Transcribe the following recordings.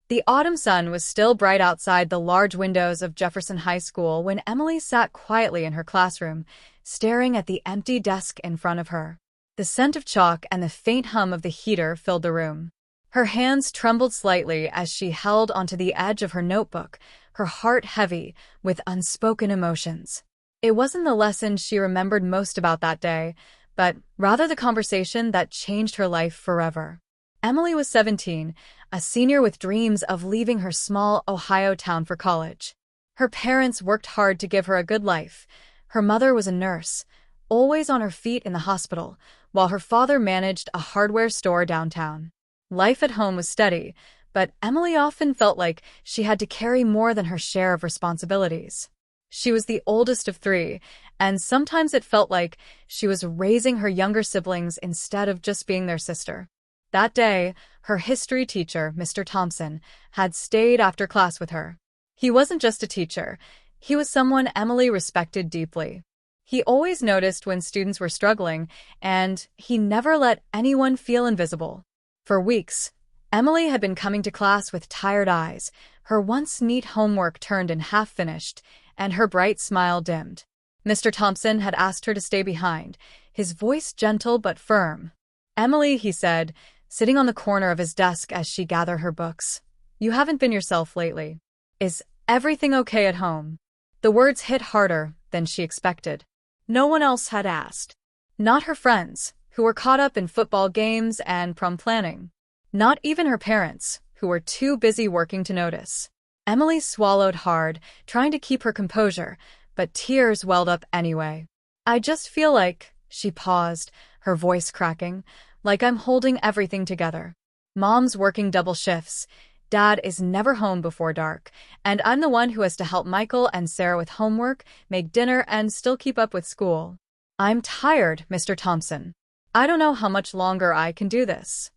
The autumn sun was still bright outside the large windows of Jefferson High School when Emily sat quietly in her classroom, staring at the empty desk in front of her. The scent of chalk and the faint hum of the heater filled the room. Her hands trembled slightly as she held onto the edge of her notebook, her heart heavy with unspoken emotions. It wasn't the lesson she remembered most about that day, but rather the conversation that changed her life forever. Emily was 17, a senior with dreams of leaving her small Ohio town for college. Her parents worked hard to give her a good life. Her mother was a nurse, always on her feet in the hospital, while her father managed a hardware store downtown. Life at home was steady, but Emily often felt like she had to carry more than her share of responsibilities. She was the oldest of three, and sometimes it felt like she was raising her younger siblings instead of just being their sister. That day, her history teacher, Mr. Thompson, had stayed after class with her. He wasn't just a teacher. He was someone Emily respected deeply. He always noticed when students were struggling, and he never let anyone feel invisible. For weeks, Emily had been coming to class with tired eyes, her once neat homework turned in half-finished, and her bright smile dimmed. Mr. Thompson had asked her to stay behind, his voice gentle but firm. "Emily," he said, sitting on the corner of his desk as she gathered her books, "you haven't been yourself lately. Is everything okay at home?" The words hit harder than she expected. No one else had asked. Not her friends, who were caught up in football games and prom planning. Not even her parents, who were too busy working to notice. Emily swallowed hard, trying to keep her composure, but tears welled up anyway. "I just feel like," she paused, her voice cracking, "like I'm holding everything together. Mom's working double shifts, Dad is never home before dark, and I'm the one who has to help Michael and Sarah with homework, make dinner, and still keep up with school. I'm tired, Mr. Thompson. I don't know how much longer I can do this."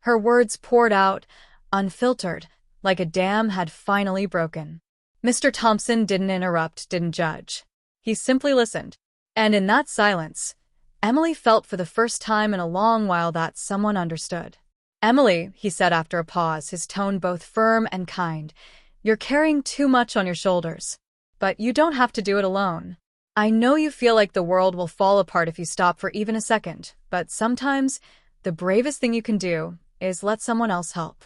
Her words poured out, unfiltered, like a dam had finally broken. Mr. Thompson didn't interrupt, didn't judge. He simply listened. And in that silence, Emily felt for the first time in a long while that someone understood. "Emily," he said after a pause, his tone both firm and kind, "you're carrying too much on your shoulders. But you don't have to do it alone. I know you feel like the world will fall apart if you stop for even a second, but sometimes the bravest thing you can do is let someone else help."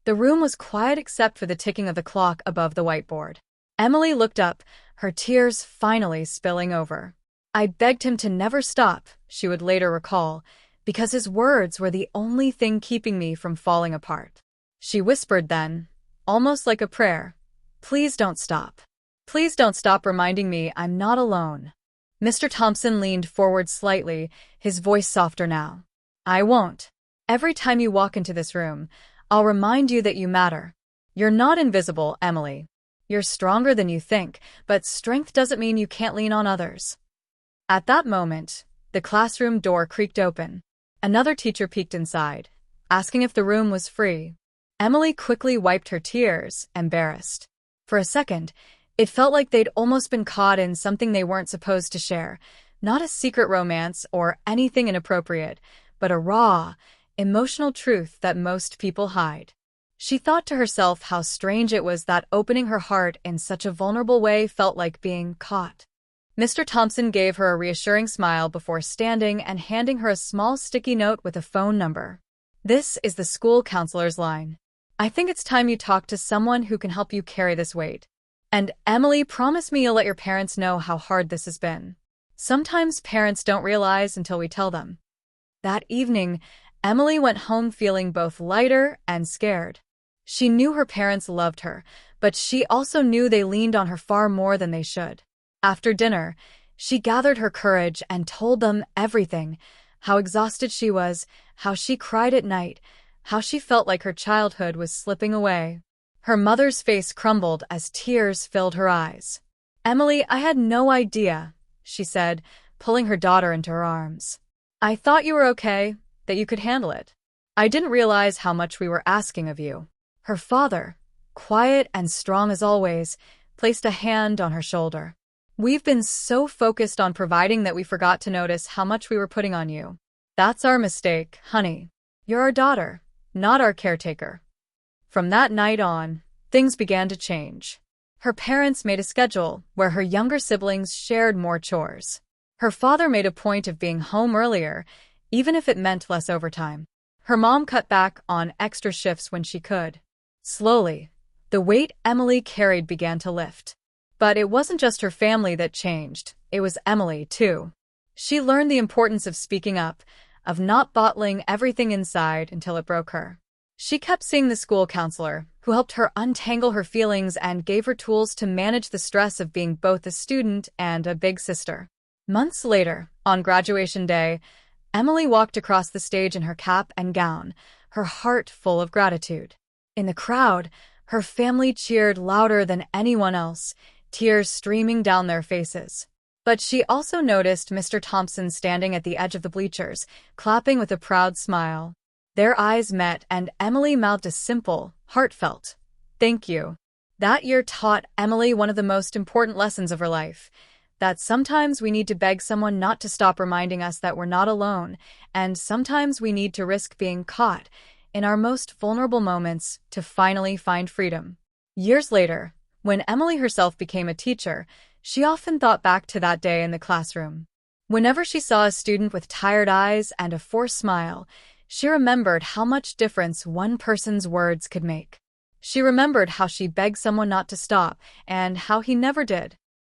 The room was quiet except for the ticking of the clock above the whiteboard. Emily looked up, her tears finally spilling over. "I begged him to never stop," she would later recall, "because his words were the only thing keeping me from falling apart." She whispered then, almost like a prayer, "Please don't stop. Please don't stop reminding me I'm not alone." Mr. Thompson leaned forward slightly, his voice softer now. "I won't. Every time you walk into this room, I'll remind you that you matter. You're not invisible, Emily. You're stronger than you think, but strength doesn't mean you can't lean on others." At that moment, the classroom door creaked open. Another teacher peeked inside, asking if the room was free. Emily quickly wiped her tears, embarrassed. For a second, it felt like they'd almost been caught in something they weren't supposed to share. Not a secret romance or anything inappropriate, but a raw, emotional truth that most people hide. She thought to herself how strange it was that opening her heart in such a vulnerable way felt like being caught. Mr. Thompson gave her a reassuring smile before standing and handing her a small sticky note with a phone number. "This is the school counselor's line. I think it's time you talk to someone who can help you carry this weight. And Emily, promise me you'll let your parents know how hard this has been. Sometimes parents don't realize until we tell them." That evening, Emily went home feeling both lighter and scared. She knew her parents loved her, but she also knew they leaned on her far more than they should. After dinner, she gathered her courage and told them everything, how exhausted she was, how she cried at night, how she felt like her childhood was slipping away. Her mother's face crumbled as tears filled her eyes. "Emily, I had no idea," she said, pulling her daughter into her arms. "I thought you were okay, that you could handle it. I didn't realize how much we were asking of you." Her father, quiet and strong as always, placed a hand on her shoulder. "We've been so focused on providing that we forgot to notice how much we were putting on you. That's our mistake, honey. You're our daughter, not our caretaker." From that night on, things began to change. Her parents made a schedule where her younger siblings shared more chores. Her father made a point of being home earlier, even if it meant less overtime. Her mom cut back on extra shifts when she could. Slowly, the weight Emily carried began to lift. But it wasn't just her family that changed, it was Emily, too. She learned the importance of speaking up, of not bottling everything inside until it broke her. She kept seeing the school counselor, who helped her untangle her feelings and gave her tools to manage the stress of being both a student and a big sister. Months later, on graduation day, Emily walked across the stage in her cap and gown, her heart full of gratitude. In the crowd, her family cheered louder than anyone else, tears streaming down their faces. But she also noticed Mr. Thompson standing at the edge of the bleachers, clapping with a proud smile. Their eyes met and Emily mouthed a simple, heartfelt, "Thank you." That year taught Emily one of the most important lessons of her life, that sometimes we need to beg someone not to stop reminding us that we're not alone, and sometimes we need to risk being caught in our most vulnerable moments to finally find freedom. Years later, when Emily herself became a teacher, she often thought back to that day in the classroom. Whenever she saw a student with tired eyes and a forced smile, she remembered how much difference one person's words could make. She remembered how she begged someone not to stop, and how he never did.